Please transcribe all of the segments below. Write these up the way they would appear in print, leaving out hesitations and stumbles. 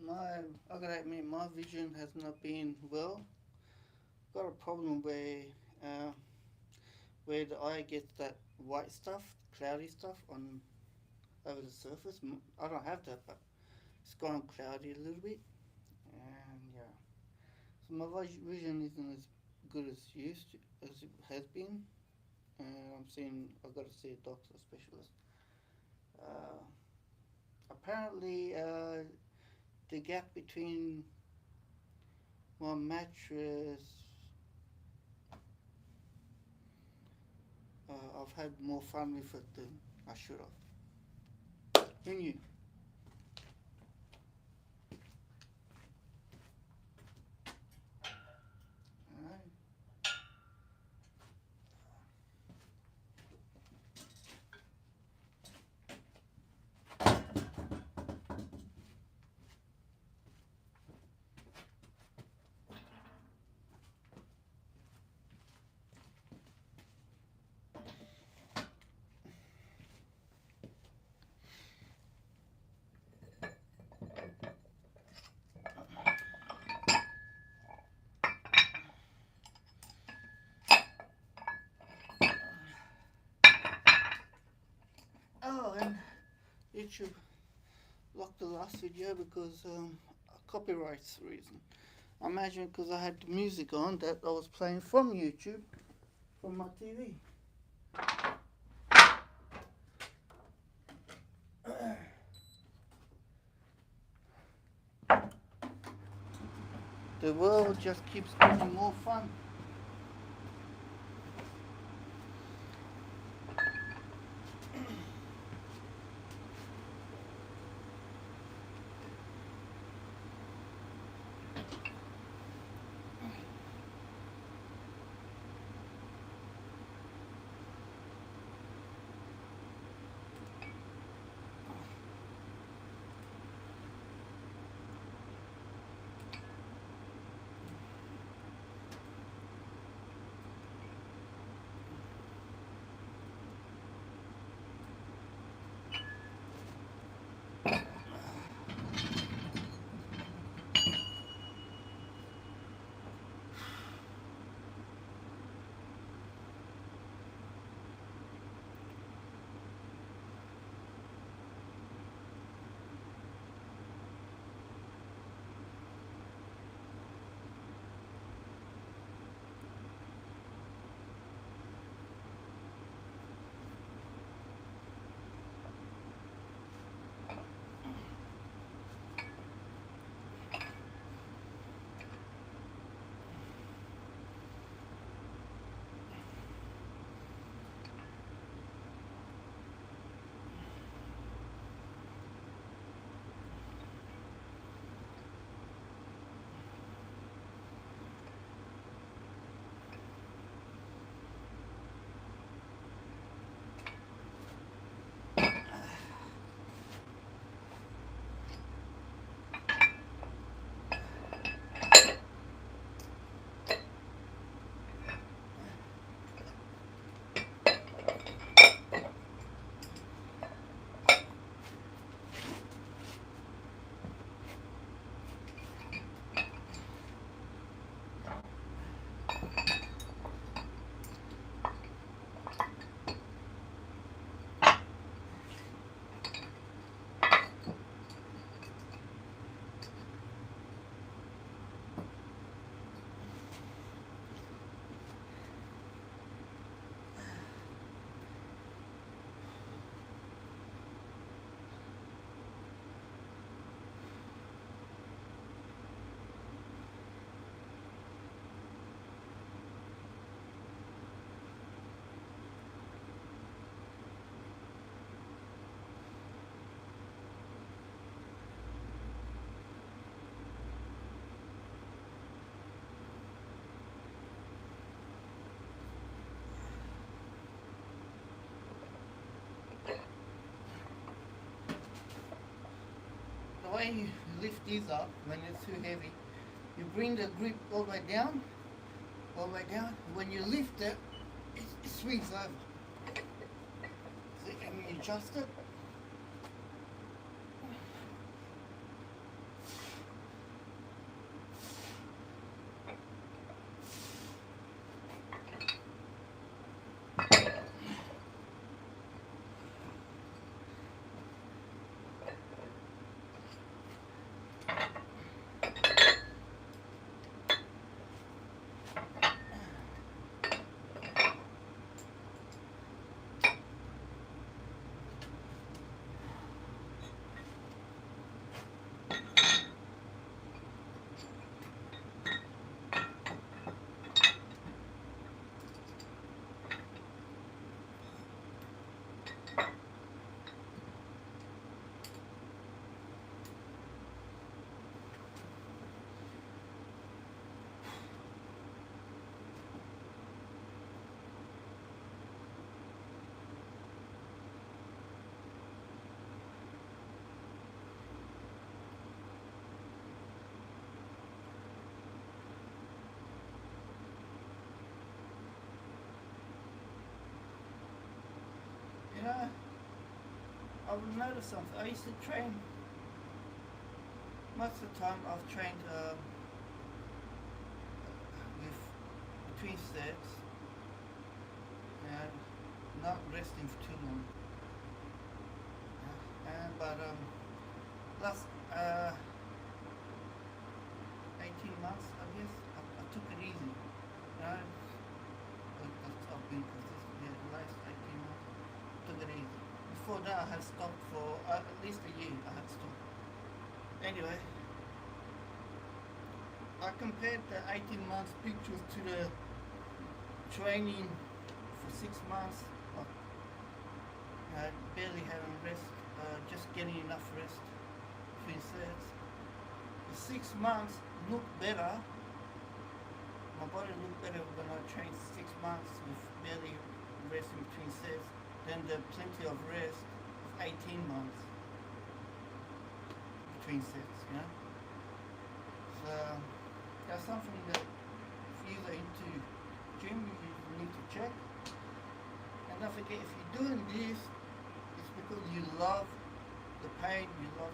My, I gotta admit, my vision has not been well. Got a problem uh, where the eye gets that white stuff, cloudy stuff on over the surface. I don't have that, but it's gone cloudy a little bit, and yeah. So my vision isn't as good as as it has been, and I've got to see a doctor specialist. Uh, apparently, the gap between my mattress, I've had more fun with it than I should have. Who knew? Alright. Oh, and YouTube locked the last video because copyrights reason. I imagine because I had the music on that I was playing from YouTube, from my TV. The world just keeps getting more fun. The way you lift these up when it's too heavy, you bring the grip all the way down, all the way down. When you lift it, it swings over. See, and you adjust it. I've noticed something. I used to train, most of the time I've trained with between sets, and not resting for too long. But last 18 months, I guess, I took it easy. I've been consistent. Yeah, the last 18 months, took it easy. Before that, I had stopped for at least a year. I had stopped. Anyway, I compared the 18 months pictures to the training for 6 months. I barely having rest, just getting enough rest between sets. The 6 months looked better. My body looked better when I trained 6 months with barely resting between sets than the plenty of rest of 18 months between sets, you know? So that's something that if you're into gym, you need to check. And don't forget, if you're doing this, it's because you love the pain, you love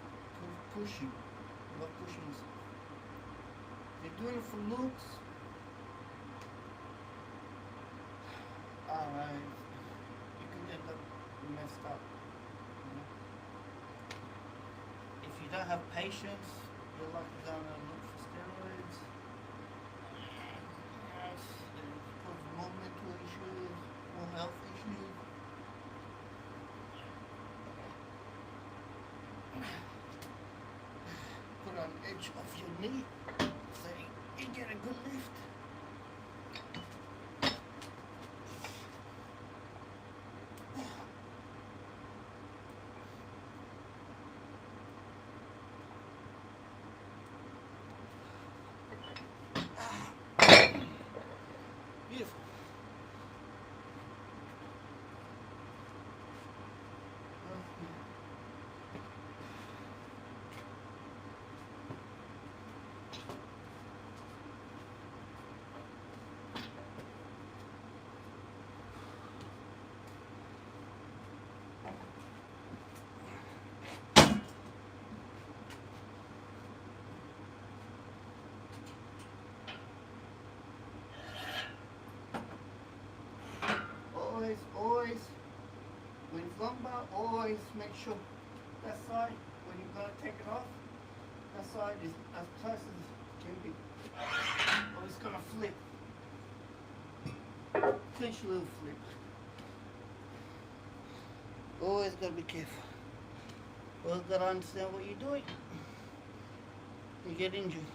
pushing, you love pushing yourself. If you're doing it for looks, alright, you could end up messed up. You know? If you don't have patience, you're likely gonna look for steroids. Yes, it causes more mental issues, more health issues. Put on edge of your knee so you get a good lift. Beautiful. Always, when it's lumbar, always make sure that side, when you're going to take it off, that side is as close as it can be. Or it's going to flip. Potentially will flip. Always got to be careful. Always got to understand what you're doing. You get injured.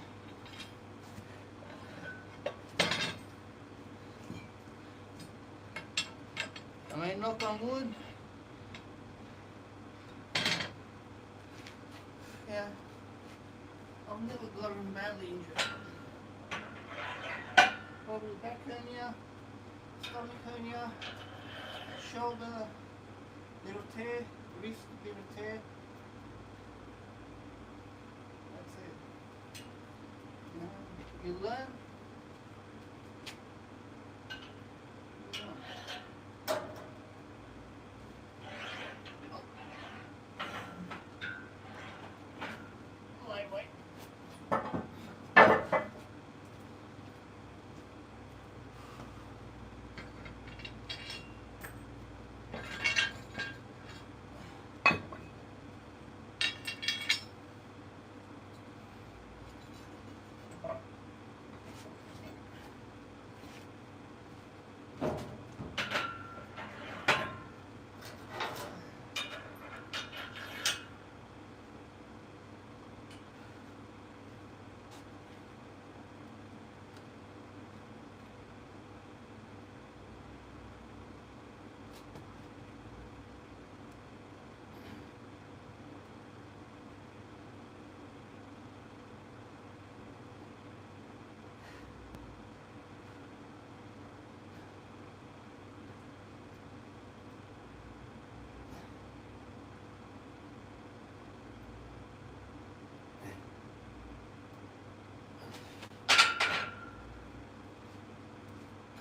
I mean, knock on wood. Yeah. I've never gotten badly injured. Probably back hernia, stomach hernia, shoulder, little tear, wrist, little tear. That's it. You learn.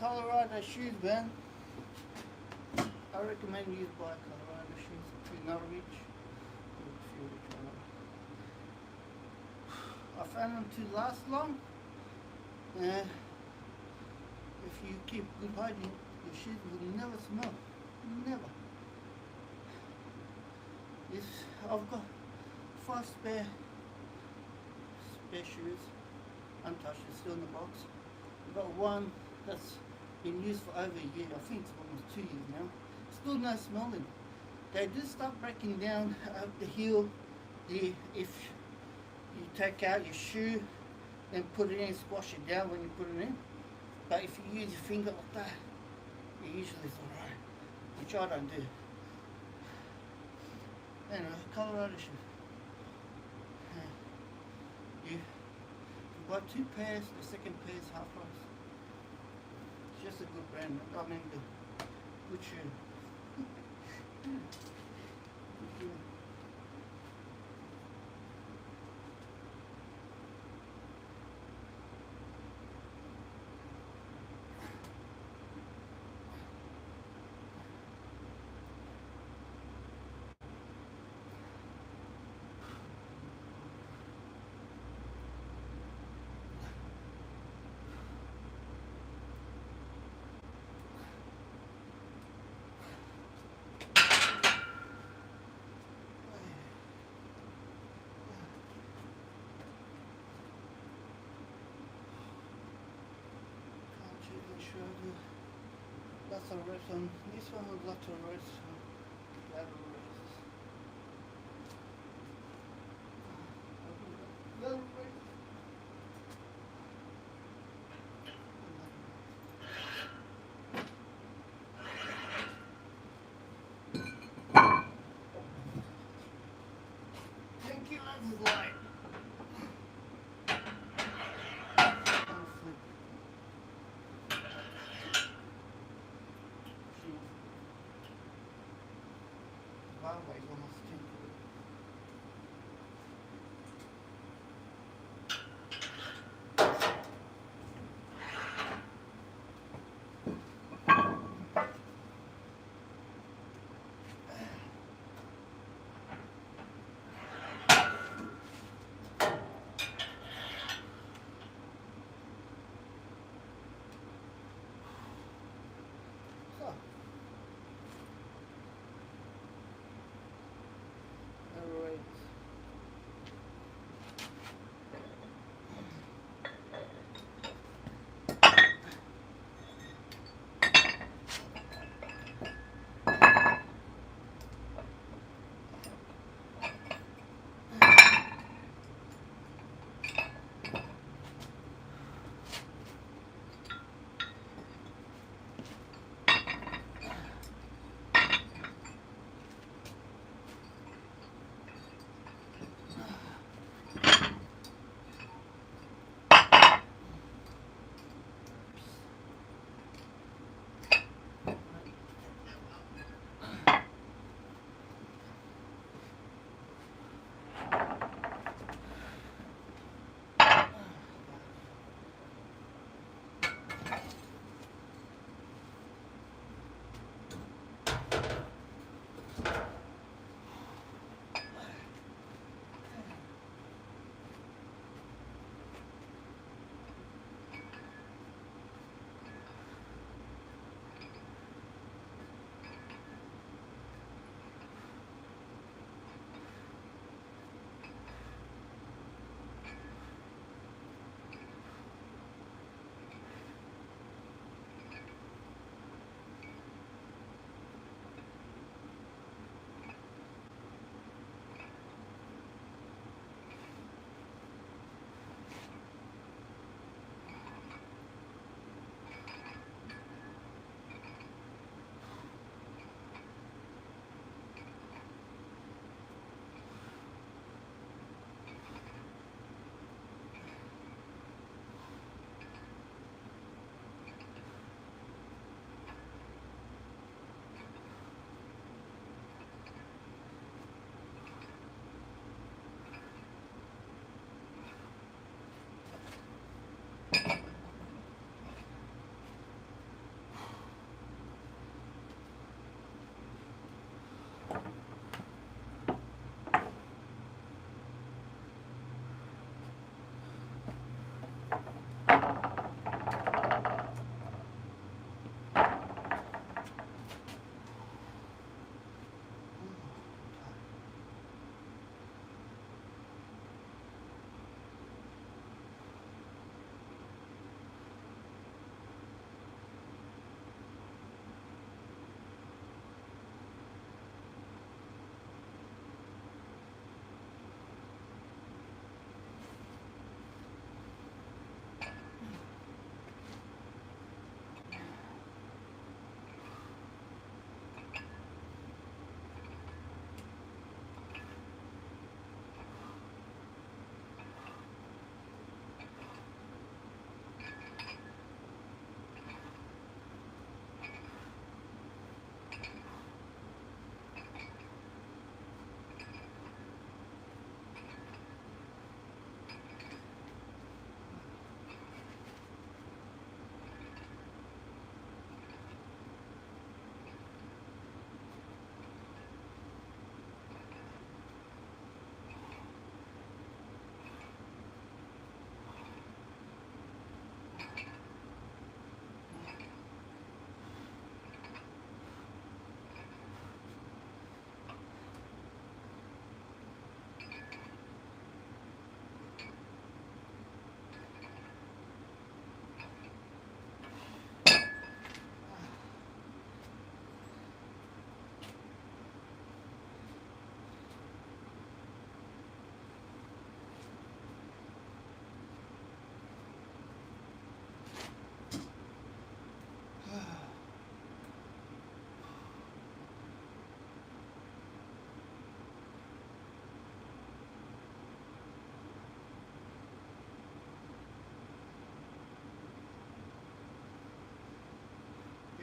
Colorado shoes, man. I recommend you buy Colorado. Norwich. I found them to last long. If you keep good hygiene, your shoes will never smell. Never. This, I've got 5 spare shoes, untouched, it's still in the box. I've got one that's been used for over a year. I think it's almost 2 years now. Still no smelling. They do start breaking down at the heel. If you take out your shoe and put it in, squash it down when you put it in. But if you use your finger like that, it usually is alright, which I don't do. Anyway, Colorado shoe. You buy 2 pairs, the second pair is half price. It's just a good brand. I mean, good shoe. Good shoe. Lots of rest on this one with lots of rest. Thank you, that's light.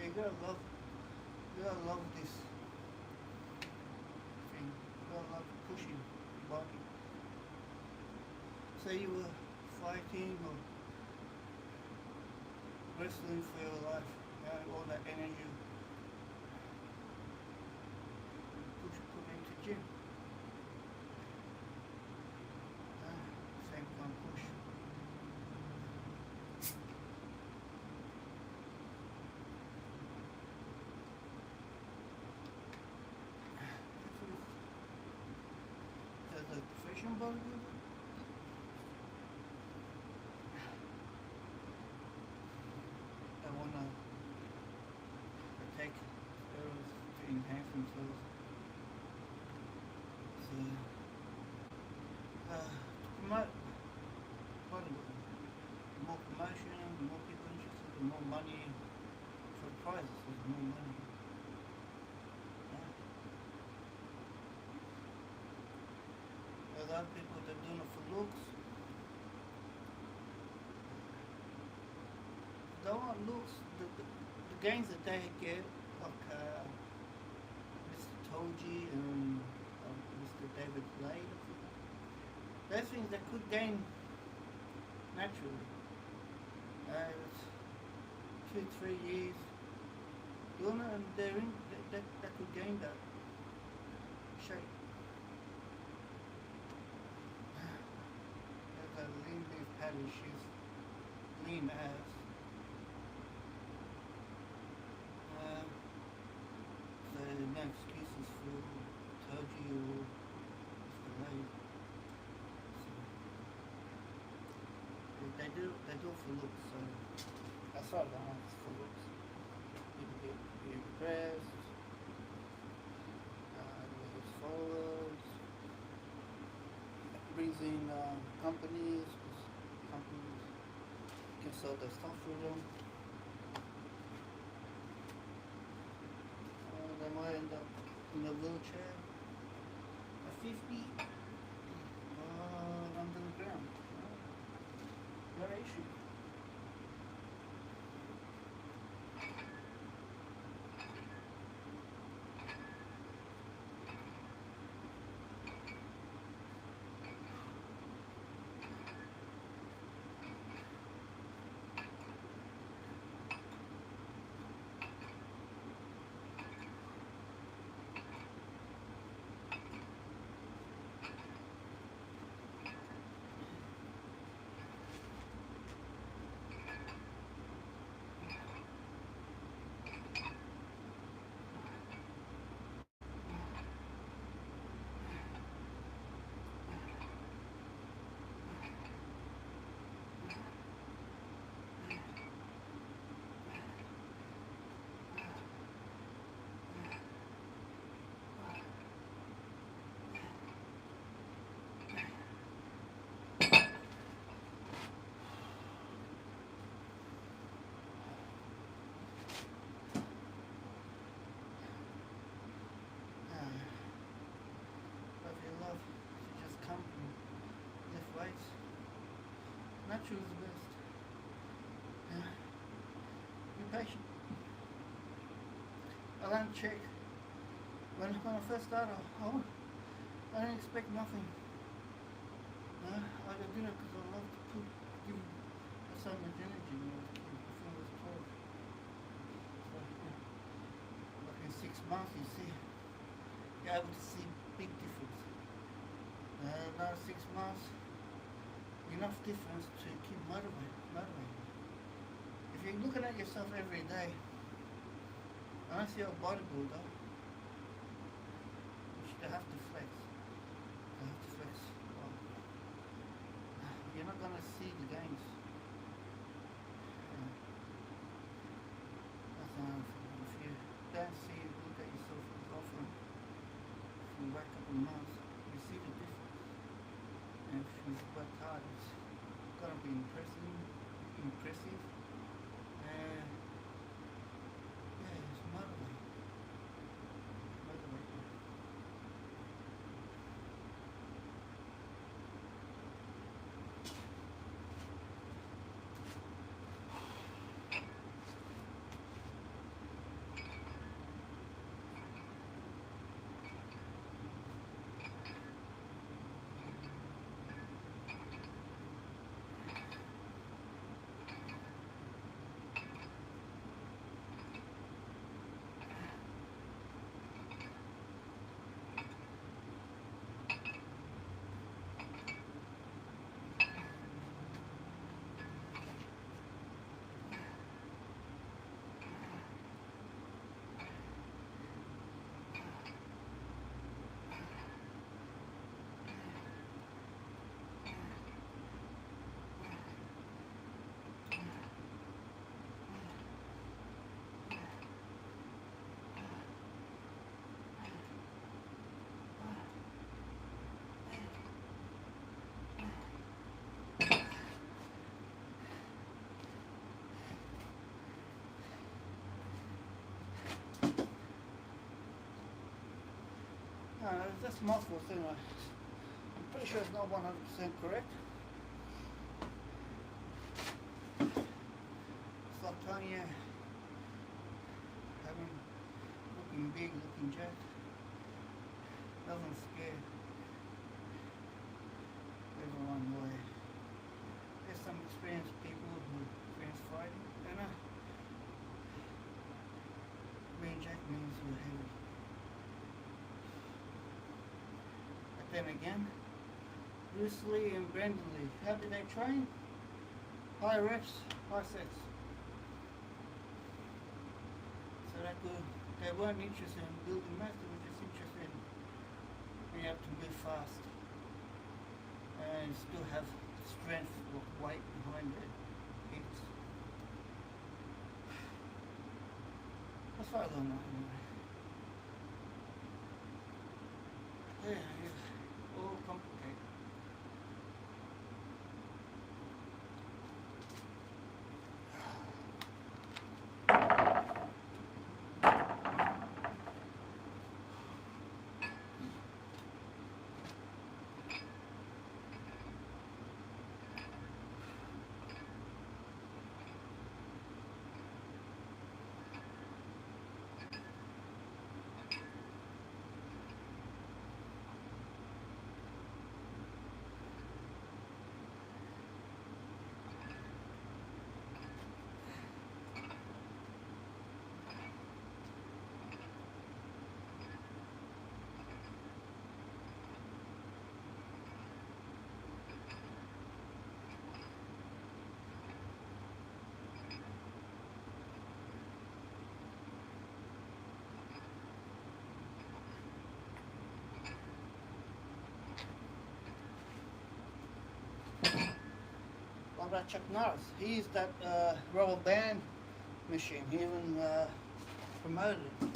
you gotta love this thing. You gotta love pushing your body. Say you were fighting or wrestling for your life, all that energy put into gym. Same kind of push. As a professional bodybuilder, I wanna take steroids to enhance themselves. So, to promote bodybuilding, the more promotion, the more people interested, the more money for prizes, there's more money. Yeah. There's other people that are doing it for looks. They want looks, the gains that they get, like Mr. Toji and Mr. David Blade, those things they could gain naturally. 2-3 years doing it, and they could gain that shape. There's a lean leaf Patty, she's lean as. So no excuses for Toji or Mr. Blade. So, they do it for looks, so that's what I want, it's for looks. People get impressed, there's followers, brings in companies, 'cause companies can sell their stuff for them. They might end up in a wheelchair at 50 under the ground. No issue. But if you love to just come and lift weights, natural is the best. Yeah. Be patient. I don't check. When I first started, I didn't expect nothing. I did it because I love to give so much energy when I was a kid. Before I was 12. So, like in 6 months, you're able to see big difference. Now 6 months, enough difference to keep motivated. If you're looking at yourself every day, unless you're a bodybuilder, which they have to flex. Well, you're not going to see the gains. If you don't look at yourself as often, from the right couple of months, you see the difference. And if you work hard, it's going to be impressive. And yeah, it's motivating. That's my fault anyway. I'm pretty sure it's not 100% correct. It's like telling you, having, looking big, looking jacked, doesn't scare everyone away. There's some experienced people who experience fighting, and being jacked means you're heavy. But then again, Bruce Lee and Brandon Lee, how did they train? High reps, high sets. So they weren't interested in building mass, they were just interested in being able to move fast and still have strength or weight behind their hips. As far as I know, anyway. Yeah, it's all complicated. What about Chuck Norris? He used that rubber band machine. He even promoted it. If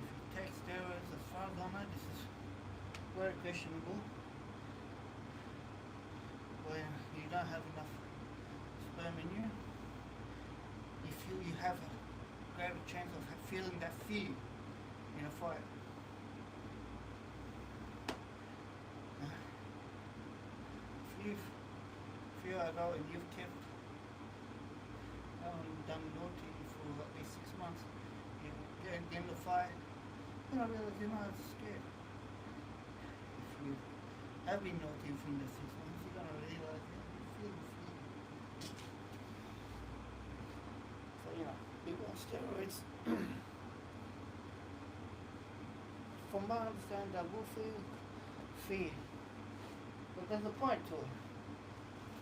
you take steroids, as far as I know, this is very questionable. When you don't have enough sperm in you, you have a greater chance of feeling that fear in a fight. If you feel at all and you've kept done naughty for at least 6 months, you get in the fight, you're not scared. If you have been naughty from the 6 months, you're gonna realize that you feel the fear. So people on steroids, from my understanding, that will feel fear. But there's a point to it.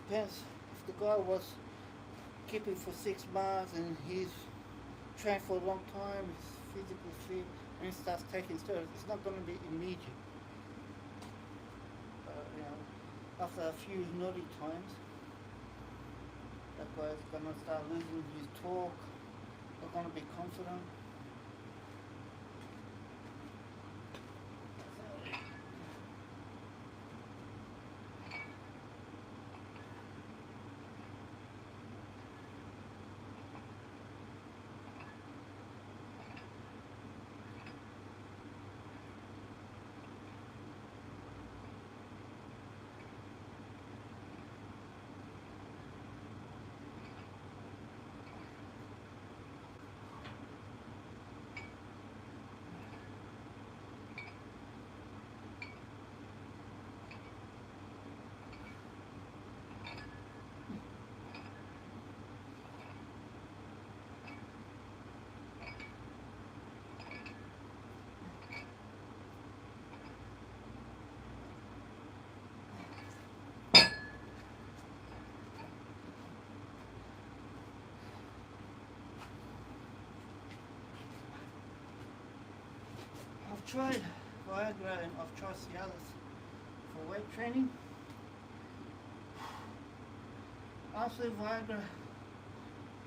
Depends if the guy was keeping for 6 months and he's trained for a long time, he's physically fit, and he starts taking steroids, it's not going to be immediate. After a few naughty times, that guy's going to start losing his talk, not going to be confident. I've tried Viagra and I've tried Cialis for weight training. Honestly, Viagra,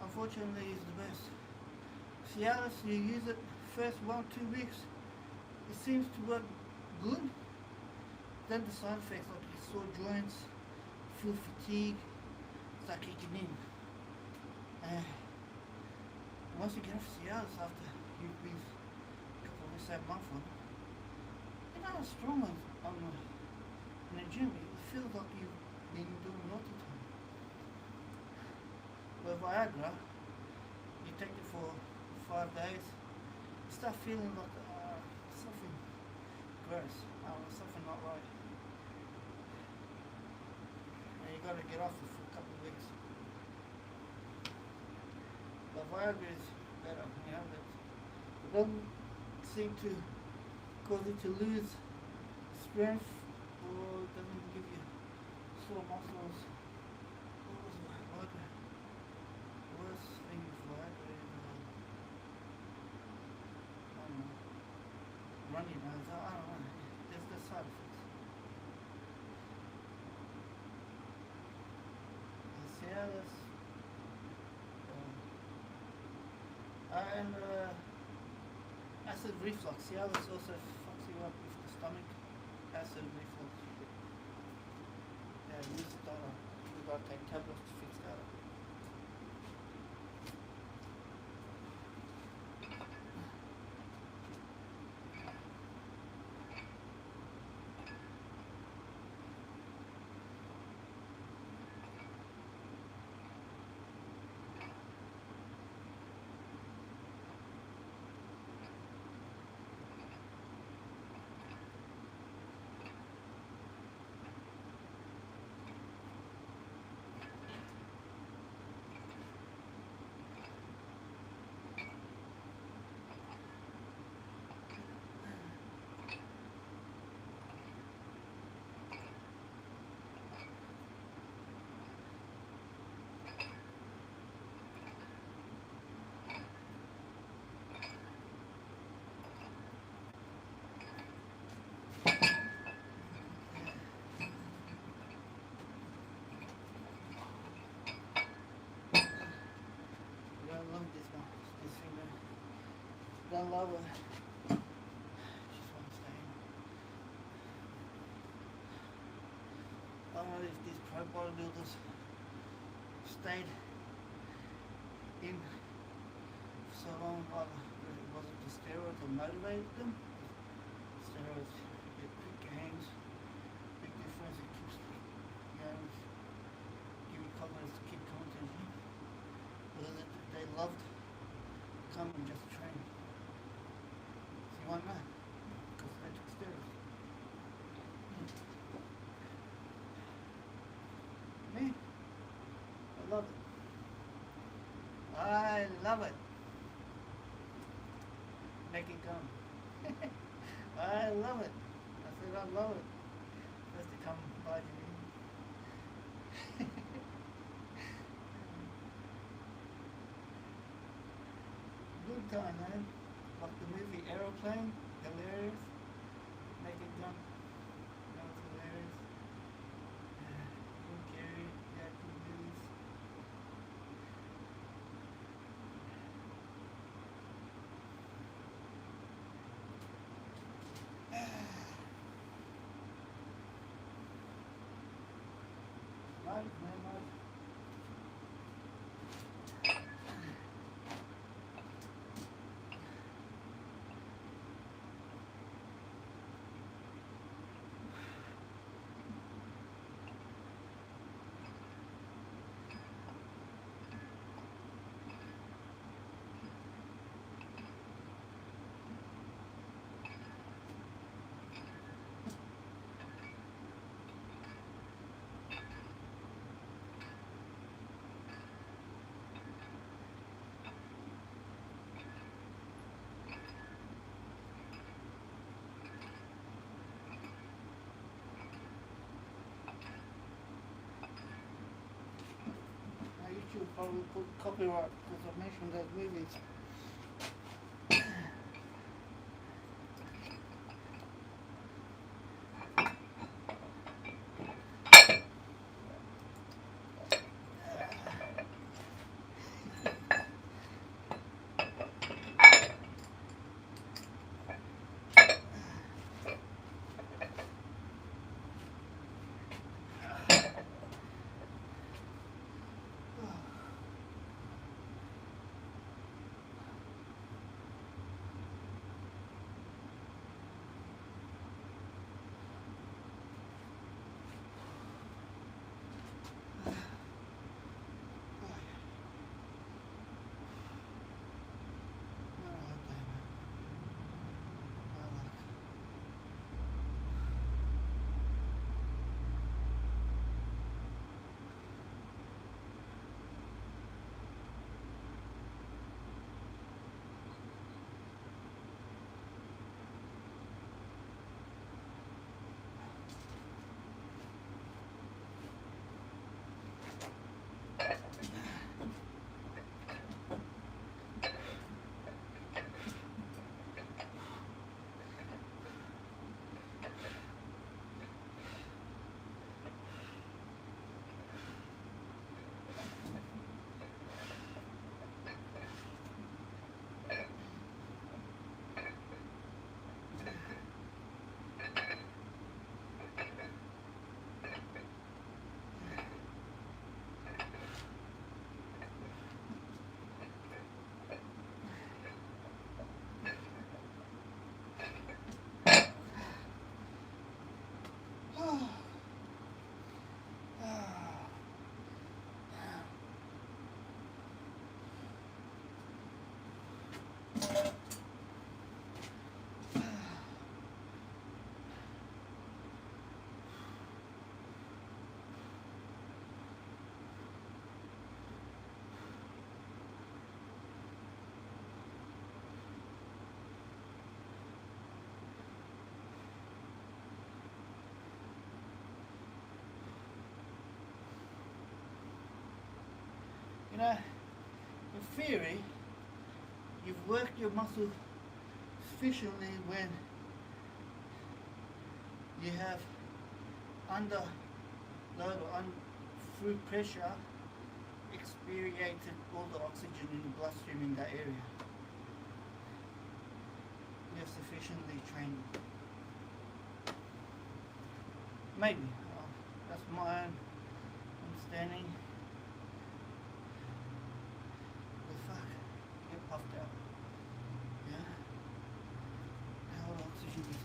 unfortunately, is the best. Cialis, you use it first 1-2 weeks, it seems to work good. Then the side effects like sore joints, feel fatigue, start kicking in. And once you get off Cialis after you've been a couple of weeks, that month on, you're not as strong in the gym. It feels like you've been doing lots of time. With Viagra, you take it for 5 days, you start feeling like something gross, something not right. And you got to get off it for a couple of weeks. But Viagra is better, it doesn't seem to cause you to lose strength, or it doesn't give you sore muscles. What was Viagra? The worst thing with Viagra is, I don't know, runny nose, I don't know, there's the side effects. Cialis, and acid reflux. Cialis also fucks you up with the stomach. Acid reflux. Yeah, you got to take tablets to fix that up. I love this one. This finger. Don't love it. Just want to stay in. I don't know if these pro bodybuilders stayed in for so long, either it wasn't the steroids that motivated them. Steroids get quick gains, big difference, it keeps give you confidence to keep coming to the gym. Whether they loved coming just to train. So you won't know, because they took steroids. Me, I love it. I love it. Make it come. I love it. I said I love it. Just to come by to me. Good time, man. Like the movie Aeroplane, hilarious. Make it jump. That was hilarious. Jim Carrey, yeah, good movies. Life, man, life. YouTube probably put copyright because I mentioned those movies. know, in theory, you've worked your muscle sufficiently when you have under load or through pressure experienced all the oxygen in the bloodstream in that area. You're sufficiently trained. Maybe. That's my own understanding. But fuck, you get puffed out. Yeah? How much oxygen is that?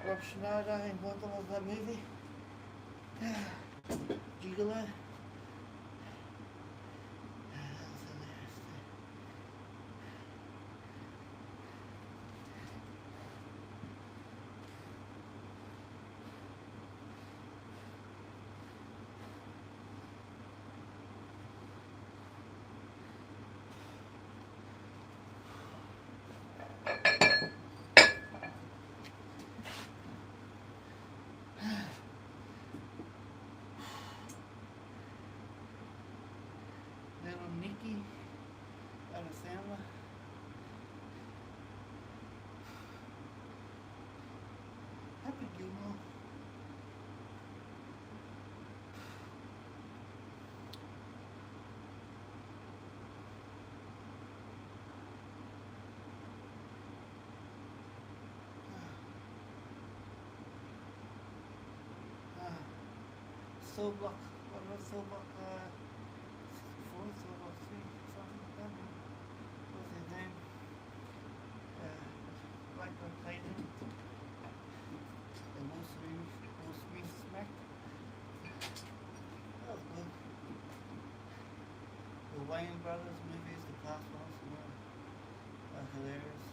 Rob Schneider in what was that movie? Gigolo? That was hilarious. Little Nicky, Adam Sandler. Happy Gilmore. Soul Block, what was Soul Block? 4, Soul Block 3, something like that. What was his name? Black guy played him. The Will Smith smack. That was good. The Wayne Brothers movies, the past ones, are hilarious.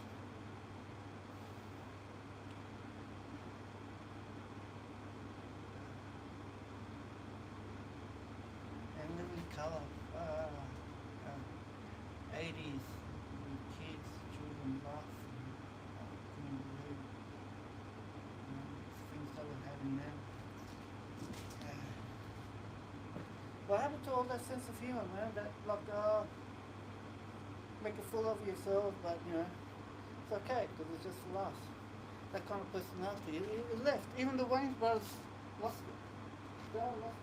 And Living Color, 80s, when kids, children laugh, couldn't believe, things that were happening then. What happened to all that sense of humor, man? That, like, make a fool of yourself, but, it's okay, because it's just for laughs. That kind of personality, it left. Even the Wayne brothers lost it. They all lost it.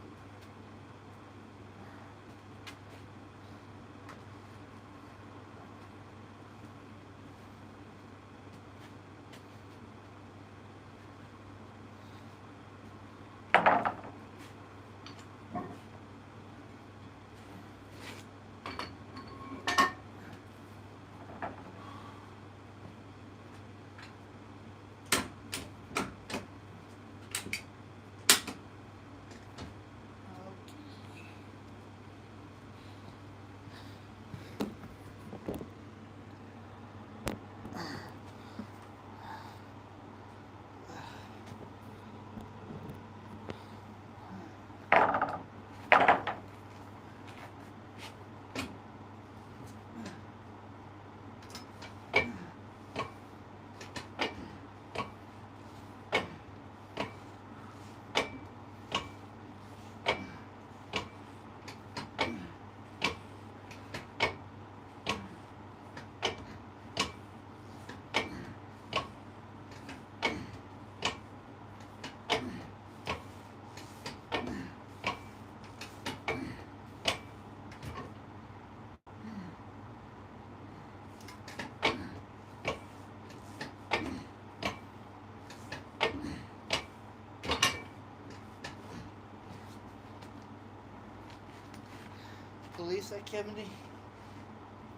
Police Academy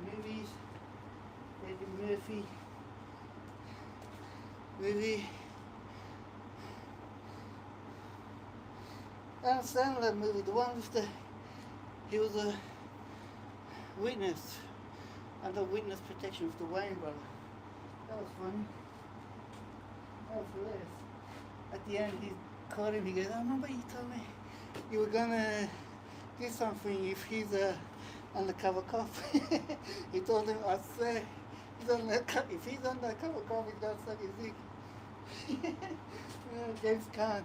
movies, Eddie Murphy movie. Adam Sandler movie, the one with he was a witness under witness protection with the Wayne brother. That was funny. That was hilarious. At the end, he caught him. He goes, "I remember you told me you were gonna do something if he's a undercover cop." He told him, "I swear, if he's undercover cop, he's gonna suck his dick." James Caan.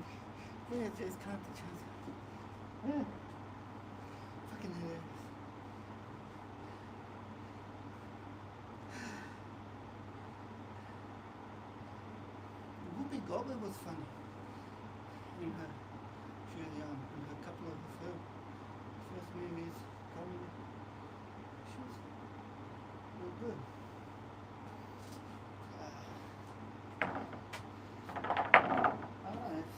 Yeah, James Caan to chance. Yeah. Fucking hilarious. Whoopi Goldberg was funny in her, she was young, in her couple of her first movies, comedy. She was real good. Alright.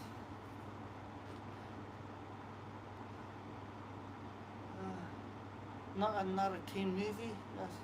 Not another teen movie. That's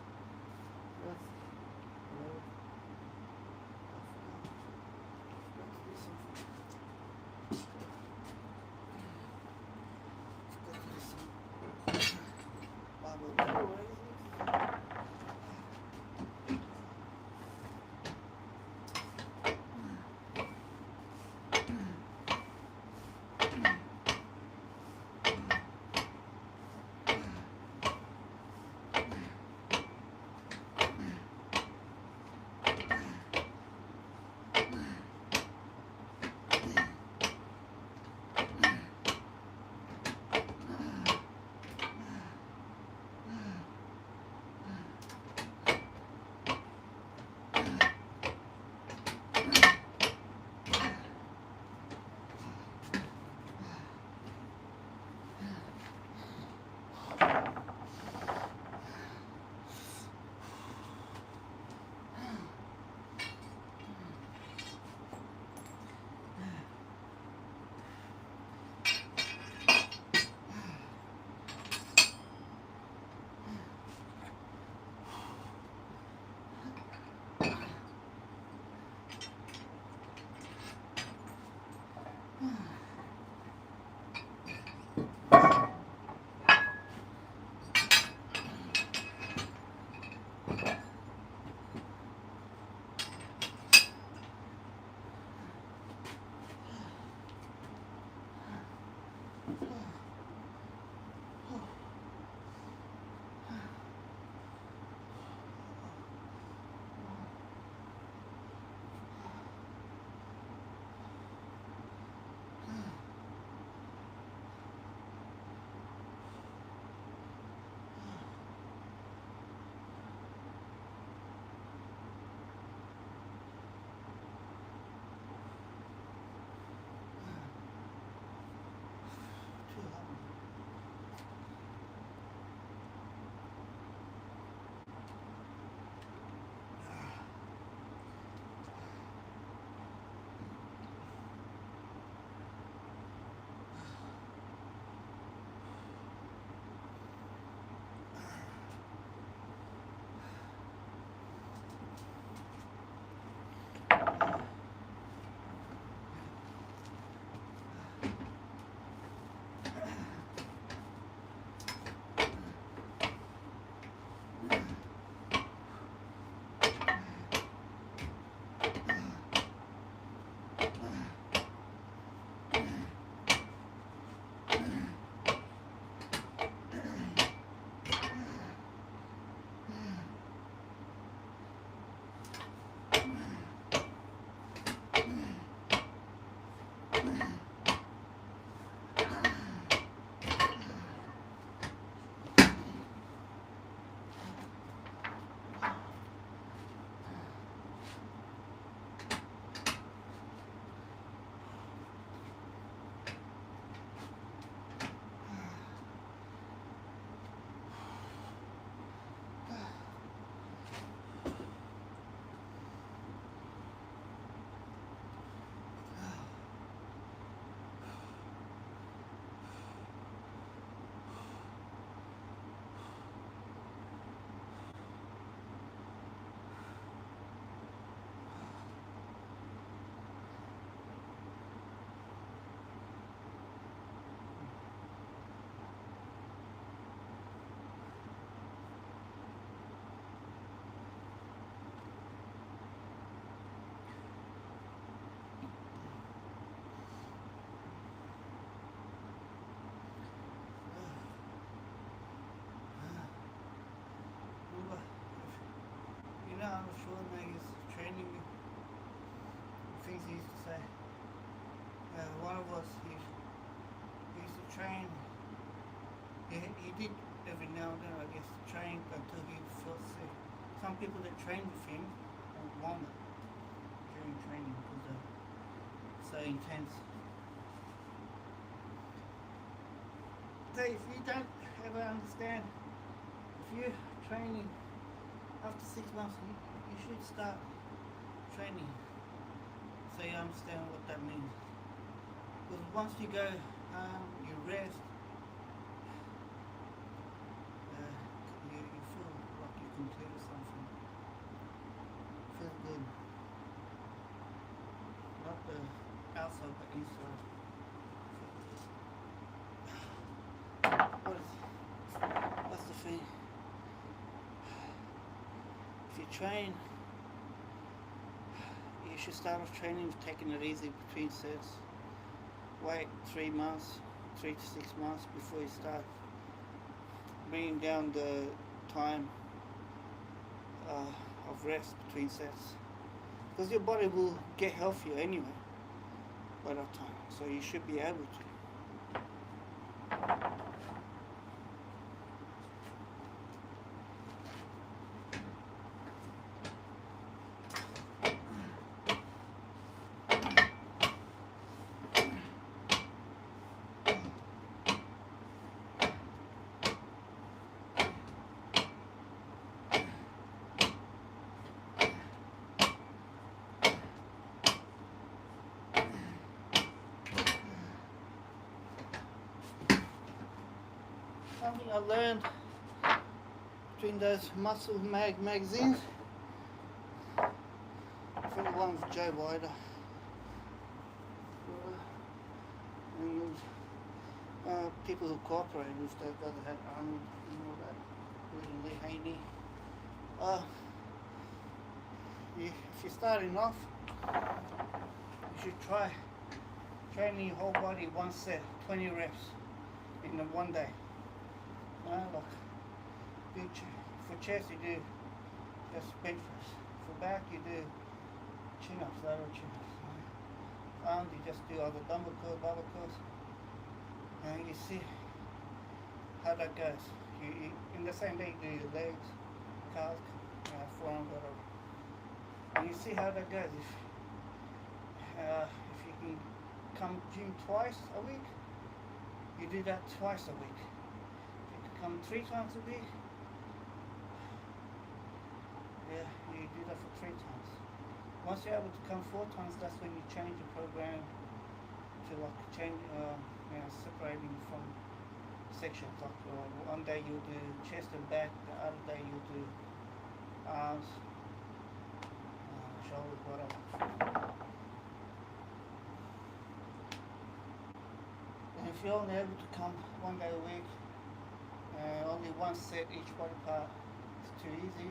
Arnold Schwarzenegger's training things he used to say. One of us, he used to train. He did every now and then, I guess, train until he felt sick. Some people that train with him will vomit during training because they're so intense. So if you don't ever understand, if you're training after 6 months, you should start training so you understand what that means. Because once you go home, you rest, you feel like you completed something. Feels good. Not the outside, but inside. What's the thing? If you train, you should start off training with taking it easy between sets. Wait 3 months, 3 to 6 months before you start bringing down the time of rest between sets. Because your body will get healthier anyway by that time. So you should be able to. Something I learned between those Muscle Mag magazines. I think the one with Joe Wider. And people who cooperate with those guys that had Arnold and all that, including Lee Haney. If you're starting off, you should try training your whole body one set, 20 reps in one day. Like for chest you do just bench press. For back you do chin-ups, lateral chin-ups. Arms you just do either dumbbell curls, barbell curls. And you see how that goes. You in the same day you do your legs, calves, forearm, whatever. And you see how that goes. If you can come gym twice a week, you do that twice a week. Come 3 times a week, you do that for 3 times. Once you're able to come 4 times, that's when you change your program to like separating from sections. Like one day you'll do chest and back, the other day you'll do arms, shoulders, whatever. And if you're only able to come 1 day a week, only one set each body part, it's too easy.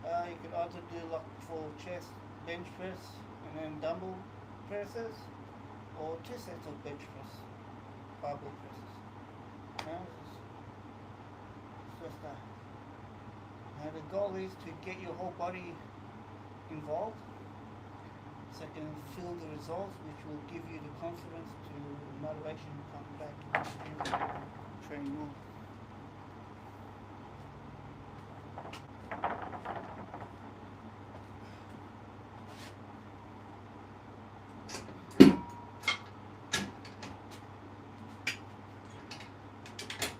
You could either do like for chest bench press and then dumbbell presses, or 2 sets of bench press, barbell presses. It's just that. The goal is to get your whole body involved so you can feel the results, which will give you the confidence to motivation to come back and train more.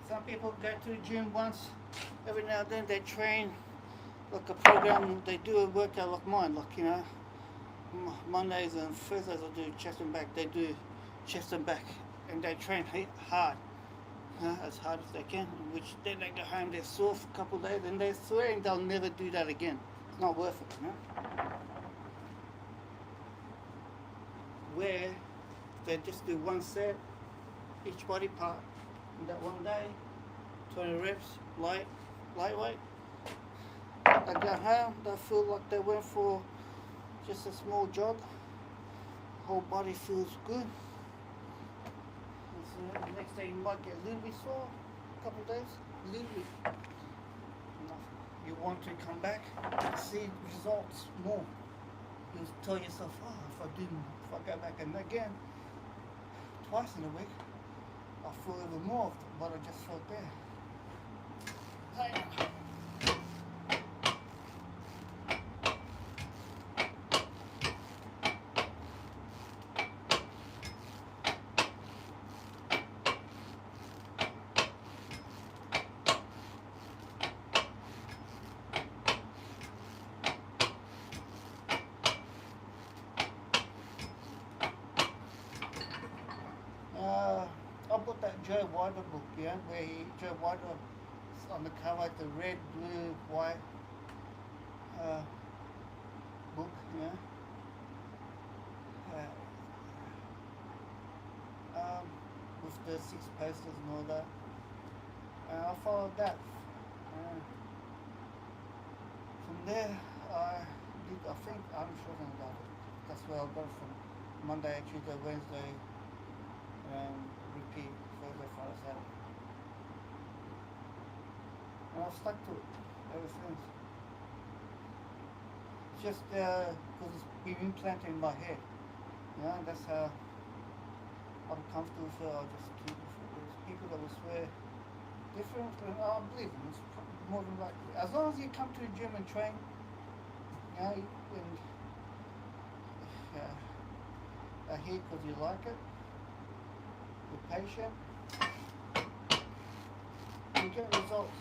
Some people go to the gym once, every now and then they train like a program, they do a workout like mine, like Mondays and Thursdays I do chest and back, they do chest and back and they train hard, as hard as they can, which then they go home, they're sore for a couple of days and they're swearing they'll never do that again. It's not worth it, Where they just do 1 set, each body part in that one day, 20 reps, lightweight. They go home, they feel like they went for just a small jog. Whole body feels good. So the next day you might get a little bit sore, a couple of days, a little bit. Nothing. You you want to come back, see results more. You tell yourself, oh, if I go back and again, twice in a week, I feel even more of what I just felt there. Hey. I bought that Joe Weider book, yeah, Joe Weider on the cover, the red, blue, white uh, book, yeah. With the 6 posters and all that. I followed that. From there, I think I'm sure about it. That's where I got it from. Monday, Tuesday, Wednesday, and repeat Thursday, Friday, Saturday. And I've stuck to it ever since. It's just because it's been implanted in my head. Yeah, that's how I'm comfortable with it. I'll just keep it. There's people that will swear different, and I believe them. It's more than likely. As long as you come to the gym and train, yeah, and are here because you like it, you're patient, you get results.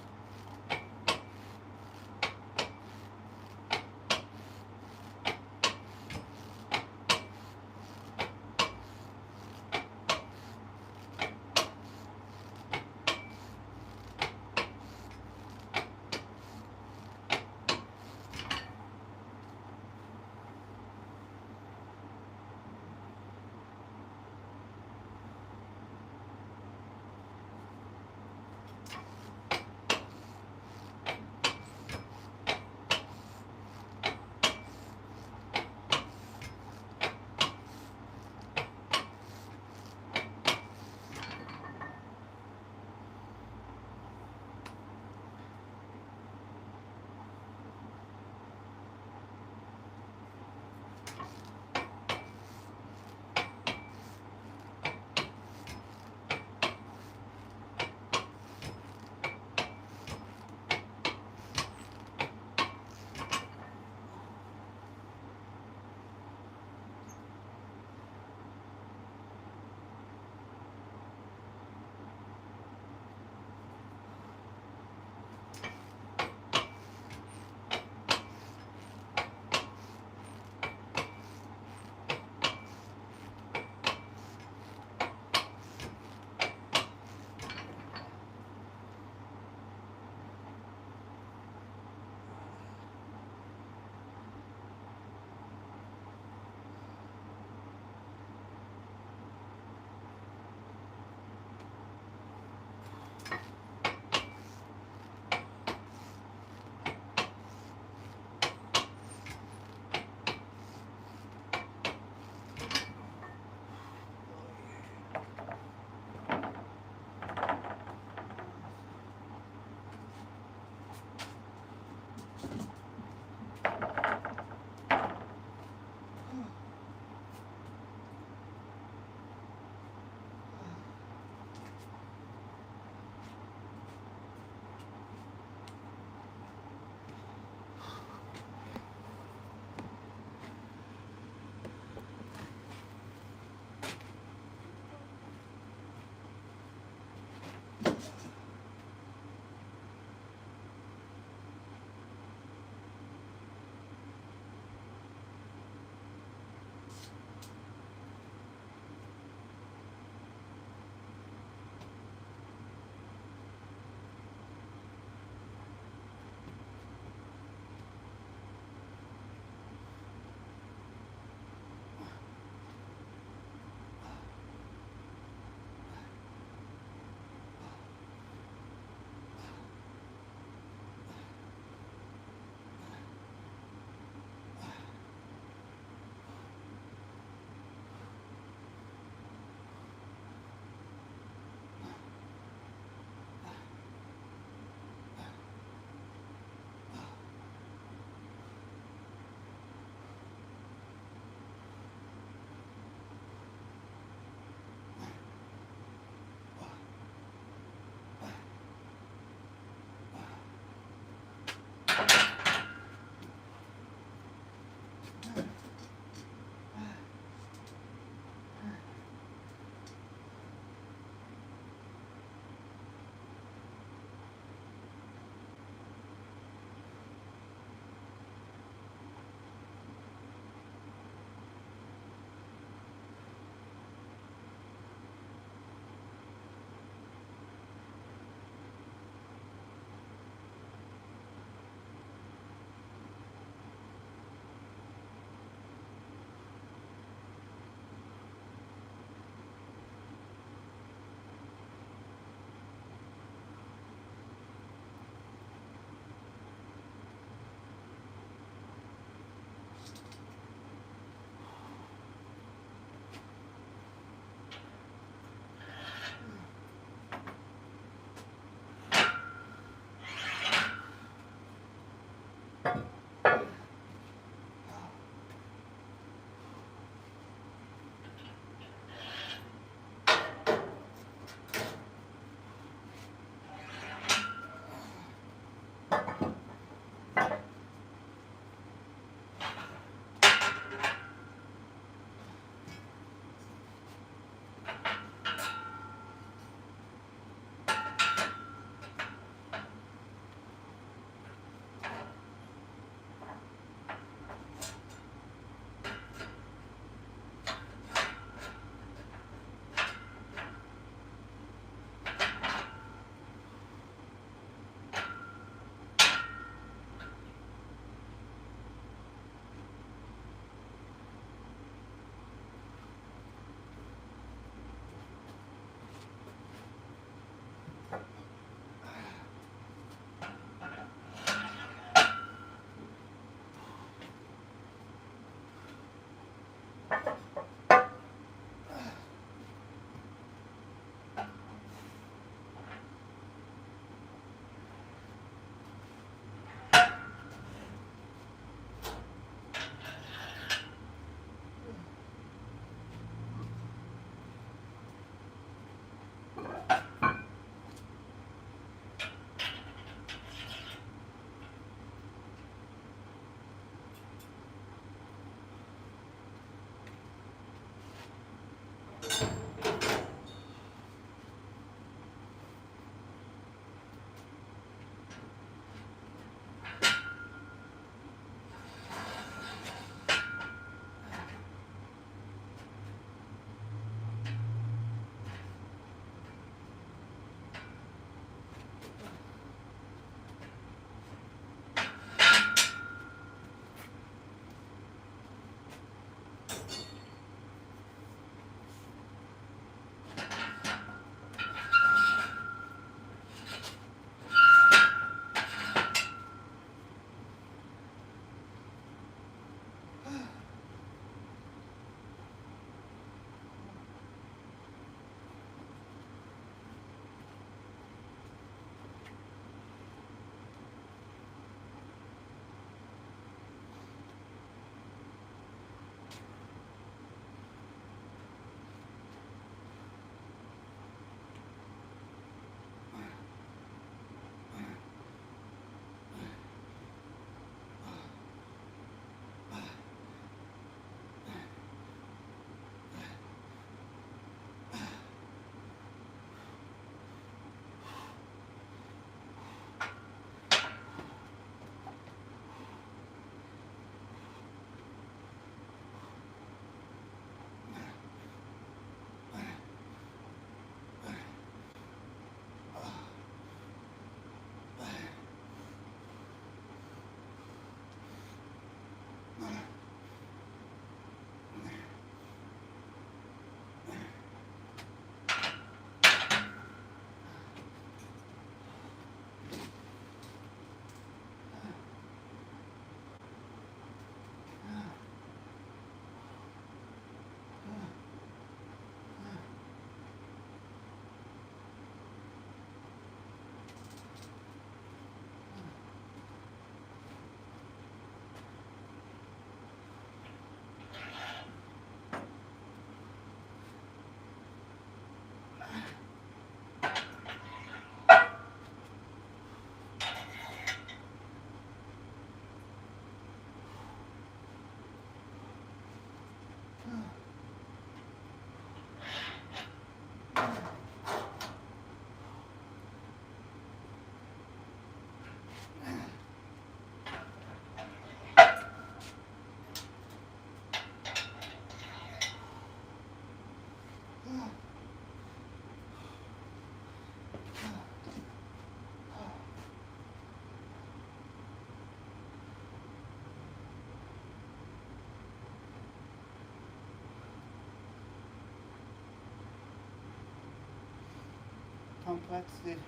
Tom Platz did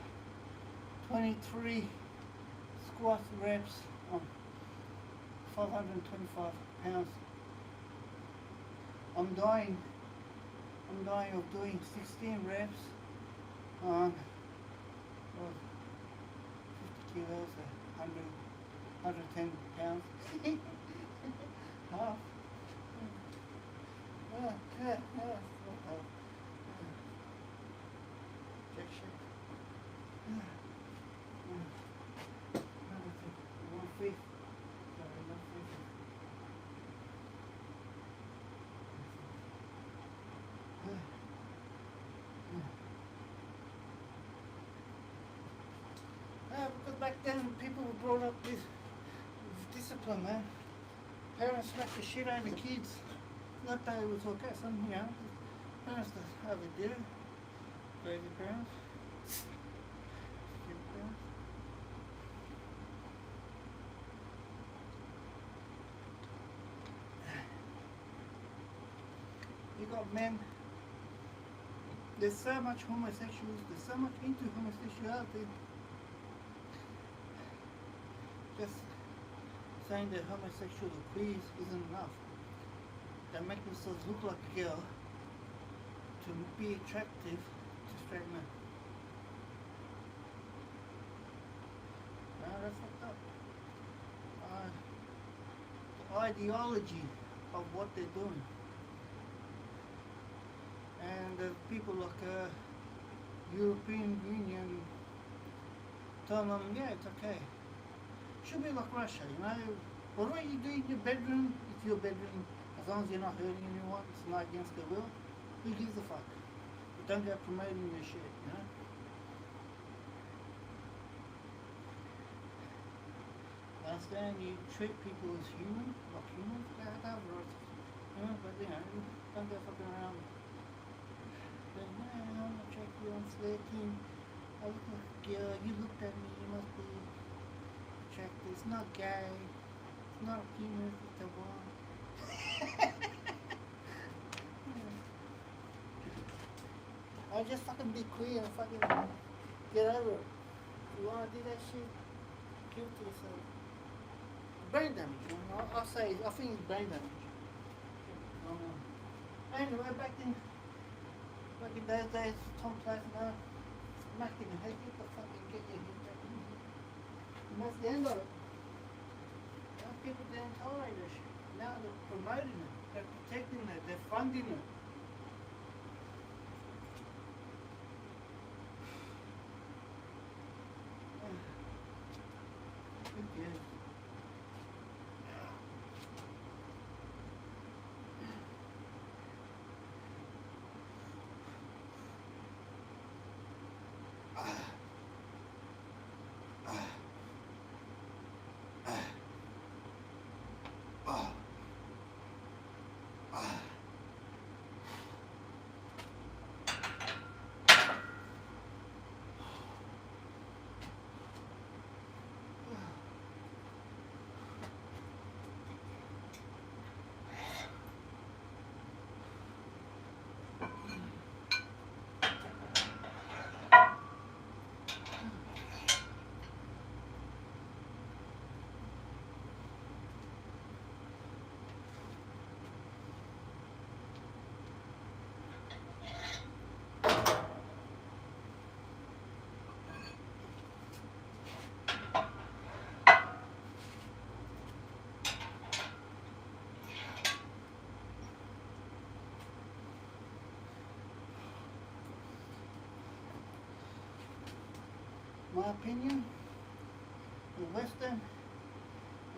23 squat reps on 525 pounds. I'm dying of doing 16 reps on 50 kilos, 110 pounds. Half. Check shape. 1/5. Sorry, 1/5. Because back then people were brought up with discipline, man. Parents smacked the shit out of the kids. Not that it was okay, some, parents that overdid it. Crazy parents. Stupid parents. You got men, there's so much homosexuals, there's so much into homosexuality. Just saying that homosexual or queers isn't enough. They make themselves look like a girl to be attractive to straight men. That's fucked up. The ideology of what they're doing. And the people like European Union telling them, yeah, it's okay. Should be like Russia, Whatever you do in your bedroom, it's your bedroom. As long as you're not hurting anyone, it's not against their will. Who gives a fuck? But don't go promoting your shit, I understand you treat people as human, like humans, they have rights. But don't go fucking around. But no, I'm not attracted you, I'm flirting. I look like a girl, you looked at me, you must be attracted. It's not gay. It's not a penis, it's a one. I just fucking be queer and fucking get over it. If you wanna do that shit, give it to yourself. Brain damage, I think it's brain damage. Anyway, back in those days, Tom Platz smacked him and hey, get your head back in here. And that's the end of it. People didn't tolerate this shit. Now they're promoting it, they're protecting it, they're funding it. Who cares? My opinion, the Western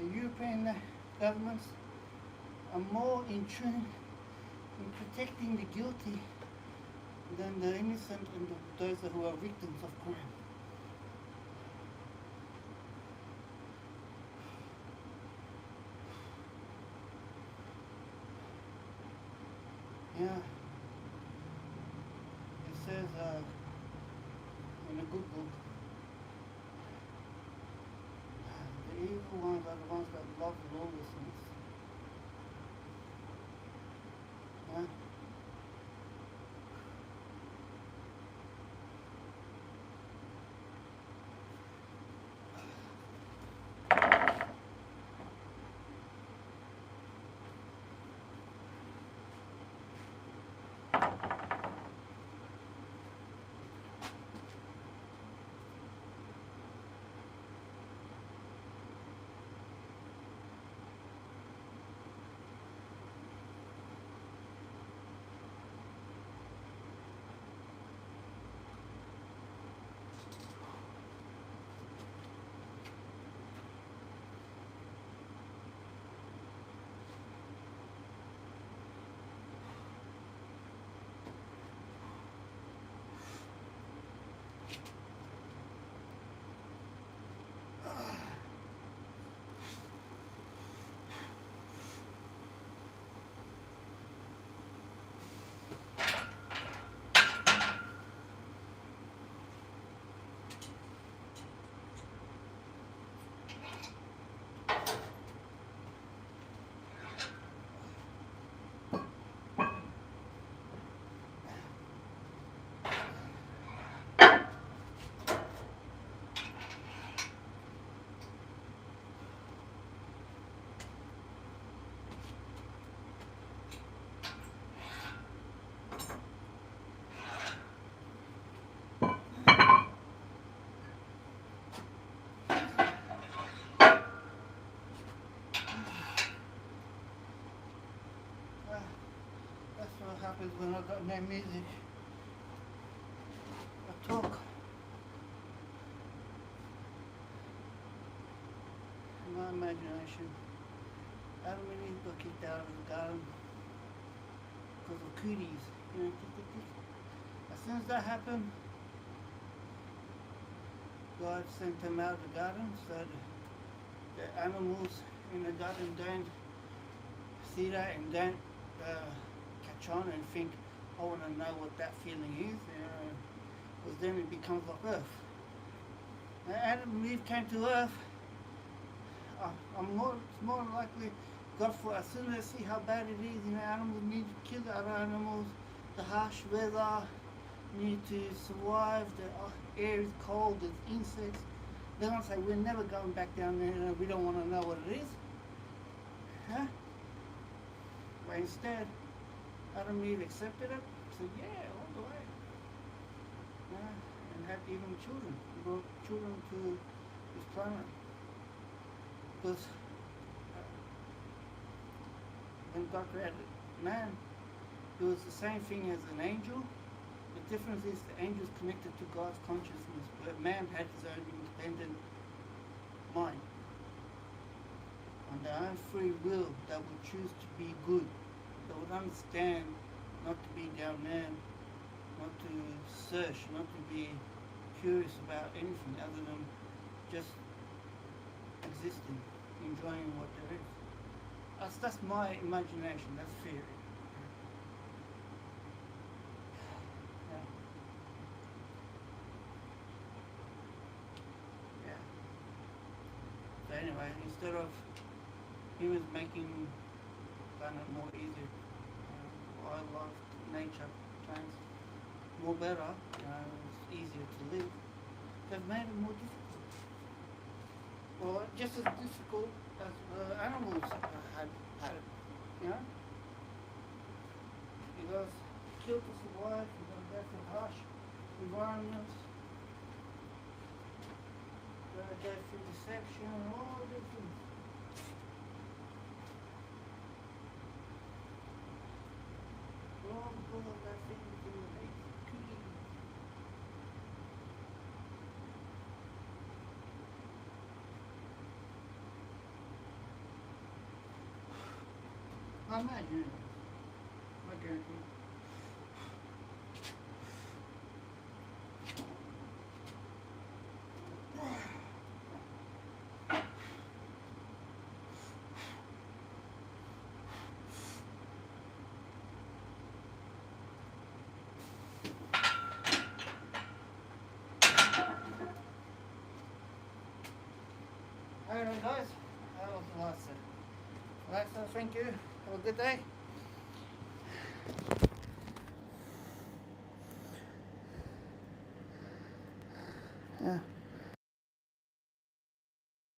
and European governments are more in tune in protecting the guilty than the innocent and those who are victims of crime. Yeah. It says in a good book, the evil ones are the ones that love lawlessness. Yeah. That's what happens when I got no music. I talk. My imagination. Adam and Eve got kicked out of the garden because of cooties. You know, tick, tick, tick. As soon as that happened, God sent them out of the garden so the animals in the garden don't see that and don't catch on and think, I want to know what that feeling is, because then it becomes like Earth. When Adam and Eve came to Earth, it's more likely God, for as soon as they see how bad it is, animals need to kill the other animals, the harsh weather, need to survive, the air is cold, there's insects. They're going to say, we're never going back down there, we don't want to know what it is. Huh? But instead, Adam and Eve accepted it, said, yeah, all the way. And had even children, brought children to this planet. Because when God created man, it was the same thing as an angel. The difference is the angel is connected to God's consciousness, but man had his own independent mind. On their own free will, they would choose to be good. They would understand not to be down there, not to search, not to be curious about anything other than just existing, enjoying what there is. That's my imagination, that's theory. Yeah. So anyway, instead of humans making planet more easier, wildlife, nature, plants, more better, it's easier to live, they've made it more difficult. Well, just as difficult as animals had it, Because kill to survive, you got to go through harsh environments, you got to go through deception and all these things. All because of that thing to make cooking. I imagine it. I guarantee. Alright guys, that was the last set. Alright, so thank you. Have a good day. Yeah.